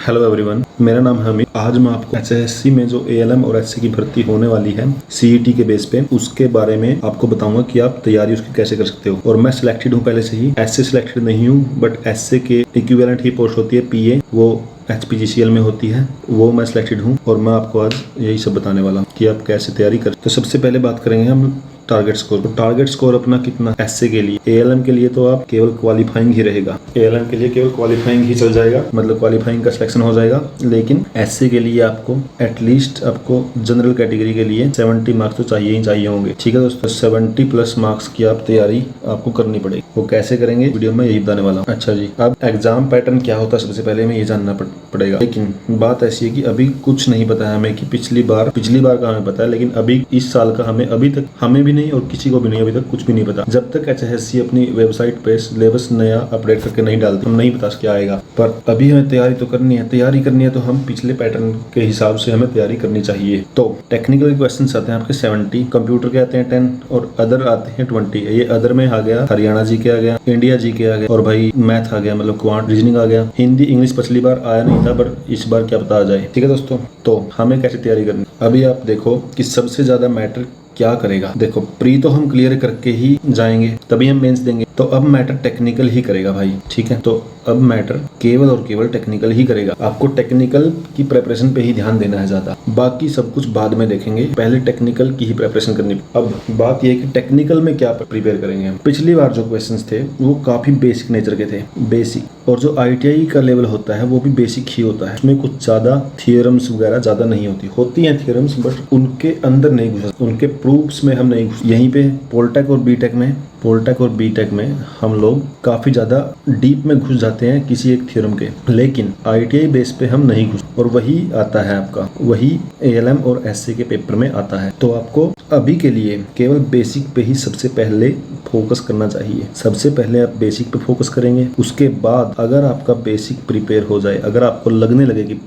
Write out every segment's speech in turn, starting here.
Hello everyone, मेरा नाम है अमित। आज मैं आपको एचएससी में जो एएलएम और एससी की भर्ती होने वाली है सीईटी के बेस पे, उसके बारे में आपको बताऊंगा कि आप तैयारी उसकी कैसे कर सकते हो। और मैं सिलेक्टेड हूँ पहले से ही, एसए सिलेक्टेड नहीं हूँ, बट एसए के इक्विवेलेंट ही पोस्ट होती है पीए, वो एचपीजीसीएल में होती है, वो मैं सिलेक्टेड हूँ। और मैं आपको आज यही सब बताने वाला हूँ कि आप कैसे तैयारी कर। तो सबसे पहले बात करेंगे हम टारगेट स्कोर। तो टारगेट स्कोर अपना कितना एसए के लिए, एएलएम के लिए तो आप केवल क्वालिफाइंग ही रहेगा, एएलएम के लिए केवल क्वालिफाइंग ही चल जाएगा, मतलब क्वालिफाइंग का सिलेक्शन हो जाएगा। लेकिन एसए के लिए आपको एटलीस्ट आपको जनरल कैटेगरी के लिए 70 मार्क्स तो चाहिए ही चाहिए होंगे। ठीक है दोस्तों, 70 प्लस मार्क्स की आप तैयारी आपको करनी पड़ेगी। वो कैसे करेंगे वीडियो में यही बताने वाला हूँ। अच्छा जी, अब एग्जाम पैटर्न क्या होता है सबसे पहले हमें ये जानना पड़ेगा। लेकिन बात ऐसी है कि अभी कुछ नहीं पता है हमें कि पिछली बार का हमें पता है, लेकिन अभी इस साल का अभी तक हमें भी नहीं और किसी को भी नहीं, अभी तक कुछ भी नहीं पता। जब तक एचएससी अपनी वेबसाइट पे सिलेबस नया अपडेट करके नहीं डालती, हम नहीं पता क्या आएगा। पर अभी हमें तैयारी तो करनी है तो हम पिछले पैटर्न के हिसाब से हमें तैयारी करनी चाहिए। तो टेक्निकल क्वेश्चन आते हैं आपके 70, कंप्यूटर के आते हैं 10 और अदर आते हैं 20। ये अदर में आ गया हरियाणा जी के आ गया, इंडिया जी के आ गया, और भाई मैथ आ गया, मतलब क्वांट रीजनिंग आ गया। हिंदी इंग्लिश पिछली बार आया नहीं था, पर इस बार क्या पता आ जाए। ठीक है दोस्तों, तो हमें कैसे तैयारी करनी, अभी आप देखो कि सबसे ज्यादा मैटर क्या करेगा। देखो, प्री तो हम क्लियर करके ही जाएंगे, तभी हम मेंस देंगे। तो अब मैटर टेक्निकल ही करेगा भाई। ठीक है, तो अब मैटर केवल और केवल टेक्निकल ही करेगा। आपको टेक्निकल की प्रिपरेशन पे ही ध्यान देना है ज्यादा, बाकी सब कुछ बाद में देखेंगे, पहले टेक्निकल की ही प्रिपरेशन करनी। अब बात यह है कि टेक्निकल में क्या प्रिपेयर करेंगे हम। पिछली बार जो क्वेश्चंस थे वो काफी बेसिक नेचर के थे, बेसिक। और जो आईटीआई का लेवल होता है वो भी बेसिक ही होता है, उसमें कुछ ज्यादा थियोरम्स वगैरह ज्यादा नहीं होती हैं थियोरम्स, बट उनके अंदर नहीं घुसा, उनके प्रूफ्स में हम नहीं घुस। यहीं पे पोलटेक और बीटेक में हम लोग काफी ज्यादा डीप में घुस जाते हैं किसी एक थ्योरम के, लेकिन आईटीआई बेस पे हम नहीं घुस। और वही आता है आपका, वही एएलएम और एसए के पेपर में आता है। तो आपको अभी के लिए केवल बेसिक पे ही सबसे पहले फोकस करना चाहिए। सबसे पहले आप बेसिक पे फोकस करेंगे, उसके बाद अगर आपका बेसिक प्रिपेयर हो जाए, अगर आपको लगने लगे कि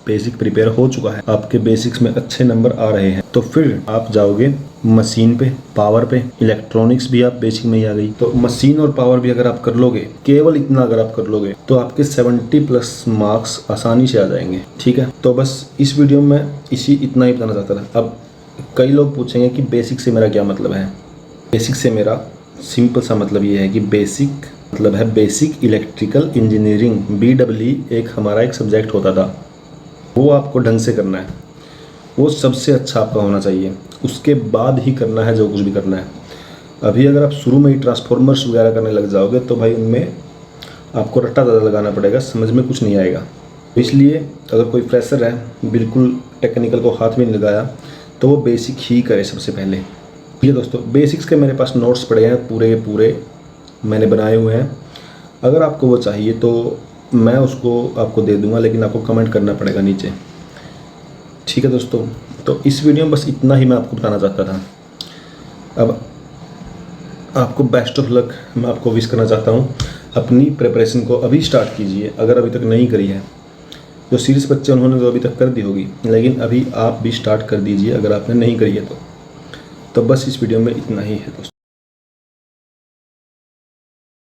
बेसिक प्रिपेयर हो चुका है, आपके बेसिक्स में अच्छे नंबर आ रहे हैं, तो फिर आप जाओगे मशीन पे, पावर पे। इलेक्ट्रॉनिक्स भी आप बेसिक में ही आ गई, तो मशीन और पावर भी अगर आप कर लोगे, केवल इतना अगर आप कर लोगे, तो आपके 70 प्लस मार्क्स आसानी से आ जाएंगे। ठीक है, तो बस इस वीडियो में इतना ही बताना चाहता था। अब कई लोग पूछेंगे कि बेसिक से मेरा क्या मतलब है। बेसिक से मेरा सिंपल सा मतलब ये है कि बेसिक मतलब है बेसिक इलेक्ट्रिकल इंजीनियरिंग, BEE एक हमारा एक सब्जेक्ट होता था, वो आपको ढंग से करना है, वो सबसे अच्छा आपका होना चाहिए। उसके बाद ही करना है जो कुछ भी करना है। अभी अगर आप शुरू में ही ट्रांसफॉर्मर्स वगैरह करने लग जाओगे तो भाई उनमें आपको रट्टा ज़्यादा लगाना पड़ेगा, समझ में कुछ नहीं आएगा। इसलिए अगर कोई फ्रेशर है, बिल्कुल टेक्निकल को हाथ में नहीं लगाया, तो वो बेसिक ही करे सबसे पहले। ये दोस्तों, बेसिक्स के मेरे पास नोट्स पड़े हैं, पूरे के पूरे मैंने बनाए हुए हैं। अगर आपको वो चाहिए तो मैं उसको आपको दे दूंगा, लेकिन आपको कमेंट करना पड़ेगा नीचे। ठीक है दोस्तों, तो इस वीडियो में बस इतना ही मैं आपको बताना चाहता था। अब आपको बेस्ट ऑफ लक मैं आपको विश करना चाहता हूँ। अपनी प्रिपरेशन को अभी स्टार्ट कीजिए, अगर अभी तक नहीं करी है। जो सीरियस बच्चे उन्होंने तो अभी तक कर दी होगी, लेकिन अभी आप भी स्टार्ट कर दीजिए अगर आपने नहीं करी है तो बस इस वीडियो में इतना ही है दोस्तों।